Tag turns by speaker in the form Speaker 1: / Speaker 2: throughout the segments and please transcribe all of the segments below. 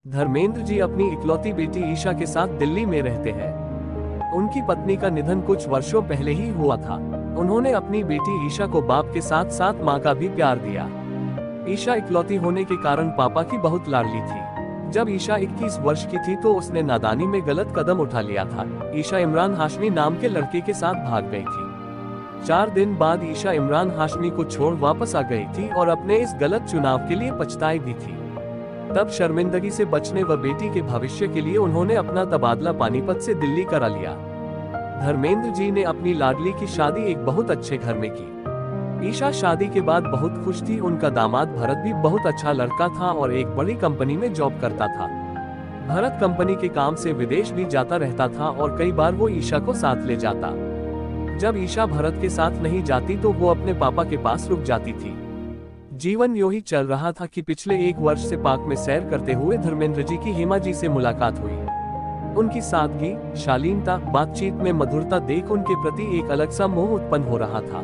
Speaker 1: धर्मेंद्र जी अपनी इकलौती बेटी ईशा के साथ दिल्ली में रहते हैं। उनकी पत्नी का निधन कुछ वर्षों पहले ही हुआ था। उन्होंने अपनी बेटी ईशा को बाप के साथ साथ माँ का भी प्यार दिया। ईशा इकलौती होने के कारण पापा की बहुत लाडली थी। जब ईशा 21 वर्ष की थी तो उसने नादानी में गलत कदम उठा लिया था। ईशा इमरान हाशमी नाम के लड़के के साथ भाग गई थी। 4 दिन बाद ईशा इमरान हाशमी को छोड़ वापस आ गई थी और अपने इस गलत चुनाव के लिए पछताई भी थी। तब शर्मिंदगी से बचने व बेटी के भविष्य के लिए उन्होंने अपना तबादला पानीपत से दिल्ली करा लिया। धर्मेंद्र जी ने अपनी लाडली की शादी एक बहुत अच्छे घर में की। ईशा शादी के बाद बहुत खुश थी। उनका दामाद भरत भी बहुत अच्छा लड़का था और एक बड़ी कंपनी में जॉब करता था। भरत कंपनी के काम से विदेश भी जाता रहता था और कई बार वो ईशा को साथ ले जाता। जब ईशा भरत के साथ नहीं जाती तो वो अपने पापा के पास रुक जाती थी। जीवन यूं ही चल रहा था कि पिछले 1 वर्ष से पार्क में सैर करते हुए धर्मेंद्र जी की हेमा जी से मुलाकात हुई। उनकी सादगी, शालीनता, बातचीत में मधुरता देख उनके प्रति एक अलग सा मोह उत्पन्न हो रहा था।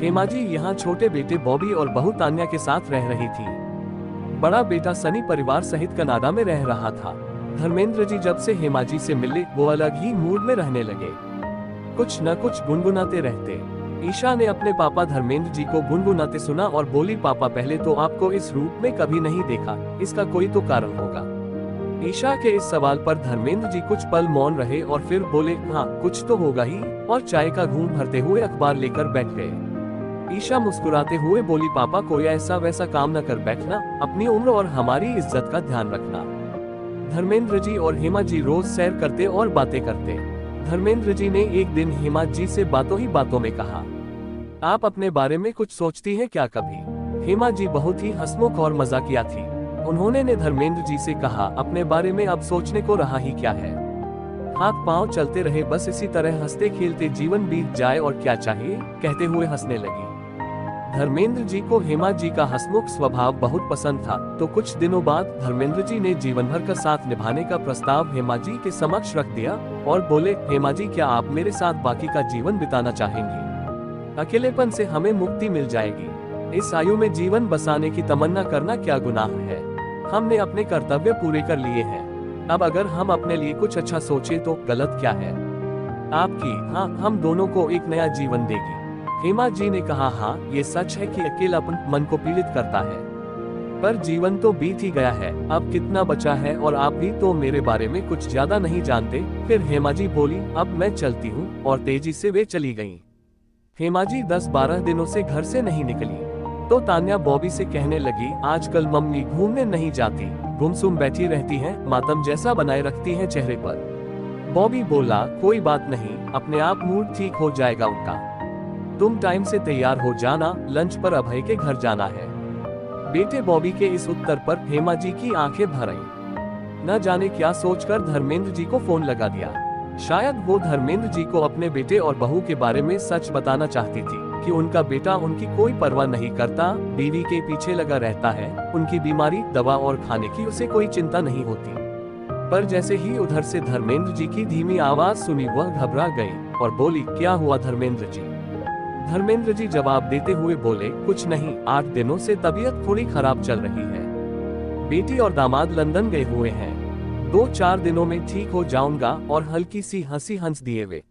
Speaker 1: हेमा जी यहाँ छोटे बेटे बॉबी और बहू तान्या के साथ रह रही थी। बड़ा बेटा सनी परिवार सहित कनाडा में रह रहा था। धर्मेंद्र जी जब से हेमा जी से मिले वो अलग ही मूड में रहने लगे। कुछ न कुछ गुनगुनाते रहते। ईशा ने अपने पापा धर्मेंद्र जी को गुनगुनाते सुना और बोली, पापा पहले तो आपको इस रूप में कभी नहीं देखा, इसका कोई तो कारण होगा। ईशा के इस सवाल पर धर्मेंद्र जी कुछ पल मौन रहे और फिर बोले, हाँ कुछ तो होगा ही, और चाय का घूंट भरते हुए अखबार लेकर बैठ गए। ईशा मुस्कुराते हुए बोली, पापा कोई ऐसा वैसा काम न कर बैठना, अपनी उम्र और हमारी इज्जत का ध्यान रखना। धर्मेंद्र जी और हेमा जी रोज सैर करते और बातें करते। धर्मेंद्र जी ने एक दिन हेमा जी से बातों ही बातों में कहा, आप अपने बारे में कुछ सोचती हैं क्या कभी? हेमा जी बहुत ही हंसमुख और मजाकिया थी। उन्होंने ने धर्मेंद्र जी से कहा, अपने बारे में अब सोचने को रहा ही क्या है। हाथ पांव चलते रहे, बस इसी तरह हंसते खेलते जीवन बीत जाए और क्या चाहिए, कहते हुए हंसने लगी। धर्मेंद्र जी को हेमा जी का हंसमुख स्वभाव बहुत पसंद था, तो कुछ दिनों बाद धर्मेंद्र जी ने जीवन भर का साथ निभाने का प्रस्ताव हेमा जी के समक्ष रख दिया और बोले, हेमा जी क्या आप मेरे साथ बाकी का जीवन बिताना चाहेंगी? अकेलेपन से हमें मुक्ति मिल जाएगी। इस आयु में जीवन बसाने की तमन्ना करना क्या गुनाह है? हमने अपने कर्तव्य पूरे कर लिए हैं। अब अगर हम अपने लिए कुछ अच्छा सोचे तो गलत क्या है? आपकी हाँ हम दोनों को एक नया जीवन देगी। हेमा जी ने कहा, हाँ ये सच है कि अकेलापन मन को पीड़ित करता है, पर जीवन तो बीत ही गया है, अब कितना बचा है और आप भी तो मेरे बारे में कुछ ज्यादा नहीं जानते। फिर हेमा जी बोली, अब मैं चलती हूँ, और तेजी से वे चली गयी। हेमा जी 10-12 दिनों से घर से नहीं निकली तो तान्या बॉबी से कहने लगी, आजकल मम्मी घूमने नहीं जाती, गुमसुम बैठी रहती हैं, मातम जैसा बनाए रखती हैं चेहरे पर। बॉबी बोला, कोई बात नहीं, अपने आप मूड ठीक हो जाएगा उनका। तुम टाइम से तैयार हो जाना, लंच पर अभय के घर जाना है। बेटे बॉबी के इस उत्तर पर हेमा जी की आंखें भर आईं। न जाने क्या सोचकर धर्मेंद्र जी को फोन लगा दिया। शायद वो धर्मेंद्र जी को अपने बेटे और बहू के बारे में सच बताना चाहती थी कि उनका बेटा उनकी कोई परवाह नहीं करता, बीवी के पीछे लगा रहता है, उनकी बीमारी, दवा और खाने की उसे कोई चिंता नहीं होती। पर जैसे ही उधर से धर्मेंद्र जी की धीमी आवाज सुनी वह घबरा गई और बोली, क्या हुआ धर्मेंद्र जी? धर्मेंद्र जी जवाब देते हुए बोले, कुछ नहीं, 8 दिनों से तबीयत थोड़ी खराब चल रही है। बेटी और दामाद लंदन गए हुए हैं, 2-4 दिनों में ठीक हो जाऊंगा, और हल्की सी हंसी हंस दिए वे।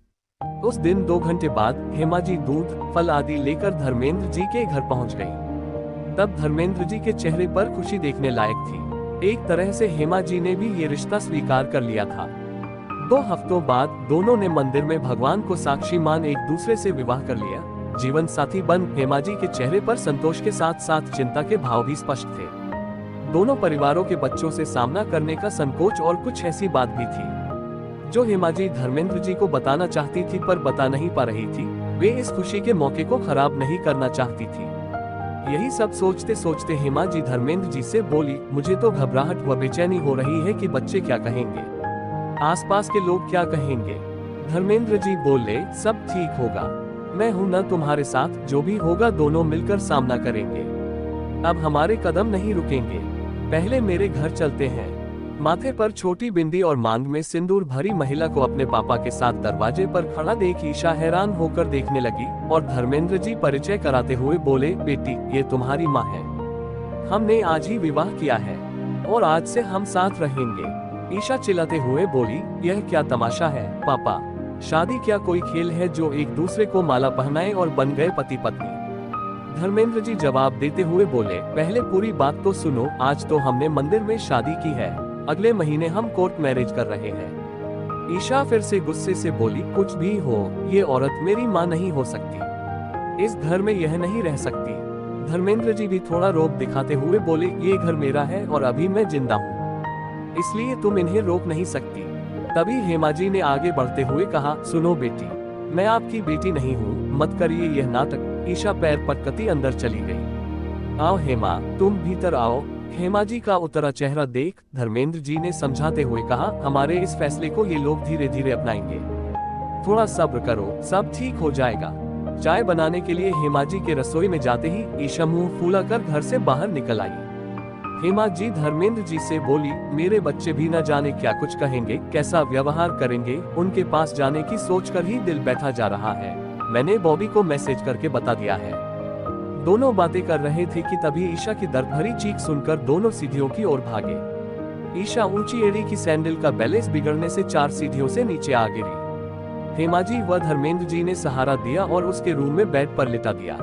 Speaker 1: उस दिन 2 घंटे बाद हेमा जी दूध, फल आदि लेकर धर्मेंद्र जी के घर पहुंच गईं। तब धर्मेंद्र जी के चेहरे पर खुशी देखने लायक थी। एक तरह से हेमा जी ने भी ये रिश्ता स्वीकार कर लिया था। 2 हफ्तों बाद दोनों ने मंदिर में भगवान को साक्षी मान एक दूसरे से विवाह कर लिया। जीवन साथी बन हेमा जी के चेहरे पर संतोष के साथ साथ चिंता के भाव भी स्पष्ट थे। दोनों परिवारों के बच्चों से सामना करने का संकोच और कुछ ऐसी बात भी थी जो हेमा जी धर्मेंद्र जी को बताना चाहती थी पर बता नहीं पा रही थी। वे इस खुशी के मौके को खराब नहीं करना चाहती थी। यही सब सोचते सोचते हेमा जी धर्मेंद्र जी से बोली, मुझे तो घबराहट व बेचैनी हो रही है कि बच्चे क्या कहेंगे, आसपास के लोग क्या कहेंगे। धर्मेंद्र जी बोले, सब ठीक होगा, मैं हूं न तुम्हारे साथ, जो भी होगा दोनों मिलकर सामना करेंगे। अब हमारे कदम नहीं रुकेंगे, पहले मेरे घर चलते हैं। माथे पर छोटी बिंदी और मांग में सिंदूर भरी महिला को अपने पापा के साथ दरवाजे पर खड़ा देख ईशा हैरान होकर देखने लगी और धर्मेंद्र जी परिचय कराते हुए बोले, बेटी ये तुम्हारी माँ है, हमने आज ही विवाह किया है। और आज से हम साथ रहेंगे। ईशा चिल्लाते हुए बोली, यह क्या तमाशा है पापा? शादी क्या कोई खेल है जो एक दूसरे को माला पहनाए और बन गए पति पत्नी? धर्मेंद्र जी जवाब देते हुए बोले, पहले पूरी बात तो सुनो। आज तो हमने मंदिर में शादी की है, अगले महीने हम कोर्ट मैरिज कर रहे हैं। ईशा फिर से गुस्से से बोली, कुछ भी हो, ये औरत मेरी माँ नहीं हो सकती, इस घर में यह नहीं रह सकती। धर्मेंद्र जी भी थोड़ा रोब दिखाते हुए बोले, ये घर मेरा है और अभी मैं जिंदा हूँ, इसलिए तुम इन्हें रोक नहीं सकती। तभी हेमा जी ने आगे बढ़ते हुए कहा, सुनो बेटी, मैं आपकी बेटी नहीं हूँ, मत करिए यह नाटक। ईशा पैर पटकती अंदर चली गई। आओ हेमा, तुम भीतर आओ। हेमा जी का उतरा चेहरा देख धर्मेंद्र जी ने समझाते हुए कहा, हमारे इस फैसले को ये लोग धीरे धीरे अपनाएंगे, थोड़ा सब्र करो, सब ठीक हो जाएगा। चाय बनाने के लिए हेमा जी के रसोई में जाते ही ईशा मुंह फुलाकर घर से बाहर निकल आई। हेमा जी धर्मेंद्र जी से बोली, मेरे बच्चे भी न जाने क्या कुछ कहेंगे, कैसा व्यवहार करेंगे, उनके पास जाने की सोचकर ही दिल बैठा जा रहा है। मैंने बॉबी को मैसेज करके बता दिया है। दोनों बातें कर रहे थे कि तभी ईशा की दर्द भरी चीख सुनकर दोनों सीढ़ियों की ओर भागे। ईशा ऊंची एड़ी की सैंडल का बैलेंस बिगड़ने से 4 सीढ़ियों से नीचे आ गिरी। हेमा जी व धर्मेंद्र जी ने सहारा दिया और उसके रूम में बेड पर लिटा दिया।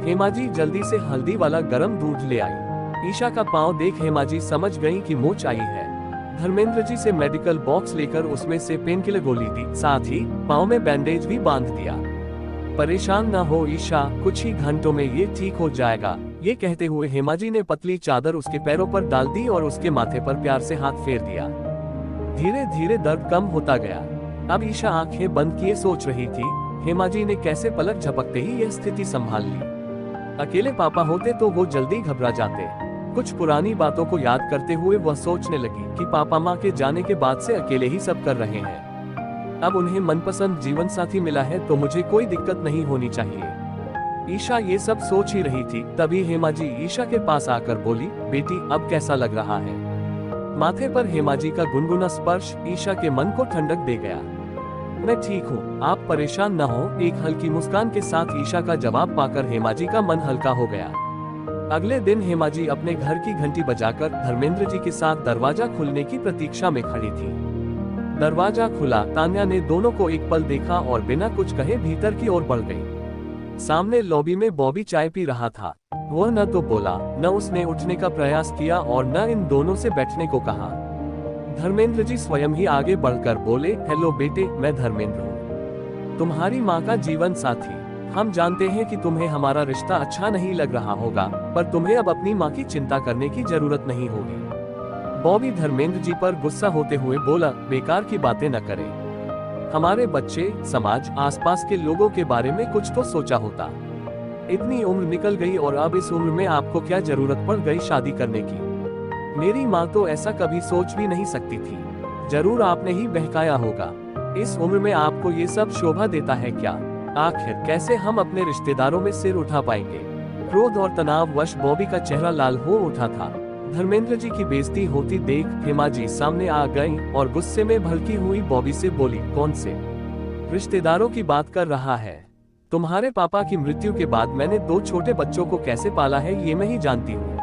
Speaker 1: हेमा जी जल्दी से हल्दी वाला गर्म दूध ले आई। ईशा का पांव देख हेमा जी समझ गयी कि मोच आई है। धर्मेंद्र जी से मेडिकल बॉक्स लेकर उसमें से पेन किलर गोली दी, साथ ही पांव में बैंडेज भी बांध दिया। परेशान न हो ईशा, कुछ ही घंटों में ये ठीक हो जाएगा। ये कहते हुए हेमा जी ने पतली चादर उसके पैरों पर डाल दी और उसके माथे पर प्यार से हाथ फेर दिया। धीरे धीरे दर्द कम होता गया। अब ईशा आंखें बंद किए सोच रही थी, हेमा जी ने कैसे पलक झपकते ही यह स्थिति संभाल ली। अकेले पापा होते तो वो जल्दी घबरा जाते। कुछ पुरानी बातों को याद करते हुए वह सोचने लगी कि पापा माँ के जाने के बाद से अकेले ही सब कर रहे हैं। अब उन्हें मनपसंद जीवन साथी मिला है तो मुझे कोई दिक्कत नहीं होनी चाहिए। ईशा ये सब सोच ही रही थी, तभी हेमा जी ईशा के पास आकर बोली, बेटी अब कैसा लग रहा है? माथे पर हेमा जी का गुनगुना स्पर्श ईशा के मन को ठंडक दे गया। मैं ठीक हूँ, आप परेशान न हो। एक हल्की मुस्कान के साथ ईशा का जवाब पाकर हेमा जी का मन हल्का हो गया। अगले दिन हेमा जी अपने घर की घंटी बजाकर धर्मेंद्र जी के साथ दरवाजा खुलने की प्रतीक्षा में खड़ी थी। दरवाजा खुला, तान्या ने दोनों को एक पल देखा और बिना कुछ कहे भीतर की ओर बढ़ गई। सामने लॉबी में बॉबी चाय पी रहा था। वह न तो बोला, न उसने उठने का प्रयास किया और न इन दोनों से बैठने को कहा। धर्मेंद्र जी स्वयं ही आगे बढ़कर बोले, हेलो बेटे, मैं धर्मेंद्र हूँ, तुम्हारी माँ का जीवन साथी। हम जानते हैं कि तुम्हें हमारा रिश्ता अच्छा नहीं लग रहा होगा, पर तुम्हें अब अपनी माँ की चिंता करने की जरूरत नहीं होगी। बॉबी धर्मेंद्र जी पर गुस्सा होते हुए बोला, बेकार की बातें न करें। हमारे बच्चे, समाज, आसपास के लोगों के बारे में कुछ तो सोचा होता। इतनी उम्र निकल गई और अब इस उम्र में आपको क्या जरूरत पड़ गई शादी करने की? मेरी माँ तो ऐसा कभी सोच भी नहीं सकती थी। जरूर आपने ही बहकाया होगा। इस उम्र में आपको ये सब शोभा देता है क्या? आखिर कैसे हम अपने रिश्तेदारों में सिर उठा पाएंगे? क्रोध और तनाव वश बॉबी का चेहरा लाल हो उठा था। धर्मेंद्र जी की बेइज्जती होती देख हेमा जी सामने आ गईं और गुस्से में भड़की हुई बॉबी से बोली, कौन से रिश्तेदारों की बात कर रहा है? तुम्हारे पापा की मृत्यु के बाद मैंने 2 छोटे बच्चों को कैसे पाला है ये मैं ही जानती हूँ।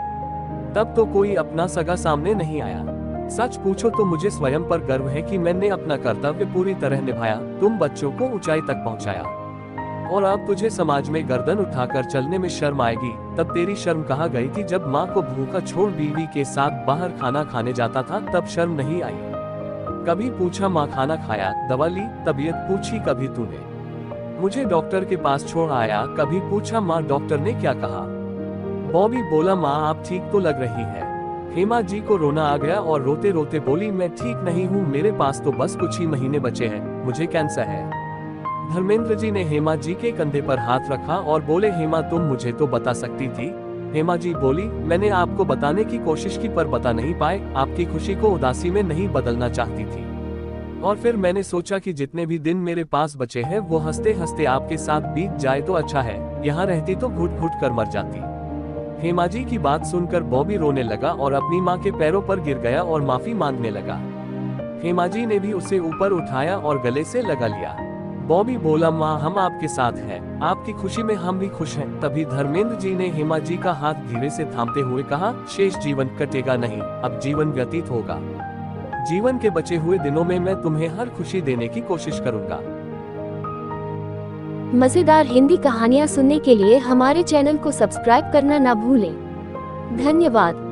Speaker 1: तब तो कोई अपना सगा सामने नहीं आया। सच पूछो तो मुझे स्वयं पर गर्व है कि मैंने अपना कर्तव्य पूरी तरह निभाया, तुम बच्चों को ऊंचाई तक पहुंचाया। और अब तुझे समाज में गर्दन उठाकर चलने में शर्म आएगी। तब तेरी शर्म कहाँ गई थी जब माँ को भूखा छोड़ बीवी के साथ बाहर खाना खाने जाता था? तब शर्म नहीं आई। कभी पूछा माँ खाना खाया, दवा ली, तबीयत पूछी कभी तूने? मुझे डॉक्टर के पास छोड़ आया, कभी पूछा माँ डॉक्टर ने क्या कहा? बॉबी बोला, माँ आप ठीक तो लग रही है। हेमा जी को रोना आ गया और रोते रोते बोली, मैं ठीक नहीं हूँ, मेरे पास तो बस कुछ ही महीने बचे हैं, मुझे कैंसर है। धर्मेंद्र जी ने हेमा जी के कंधे पर हाथ रखा और बोले, हेमा तुम मुझे तो बता सकती थी। हेमा जी बोली, मैंने आपको बताने की कोशिश की पर बता नहीं पाए। आपकी खुशी को उदासी में नहीं बदलना चाहती थी। और फिर मैंने सोचा कि जितने भी दिन मेरे पास बचे हैं वो हंसते हंसते आपके साथ बीत जाए तो अच्छा है। यहाँ रहती तो घुट घुट कर मर जाती। हेमा जी की बात सुनकर बॉबी रोने लगा और अपनी माँ के पैरों पर गिर गया और माफी मांगने लगा। हेमा जी ने भी उसे ऊपर उठाया और गले से लगा लिया। बॉबी बोला, माँ हम आपके साथ हैं, आपकी खुशी में हम भी खुश हैं। तभी धर्मेंद्र जी ने हेमा जी का हाथ धीरे से थामते हुए कहा, शेष जीवन कटेगा नहीं, अब जीवन व्यतीत होगा। जीवन के बचे हुए दिनों में मैं तुम्हें हर खुशी देने की कोशिश करूंगा।
Speaker 2: मजेदार हिंदी कहानियाँ सुनने के लिए हमारे चैनल को सब्सक्राइब करना ना भूलें। धन्यवाद।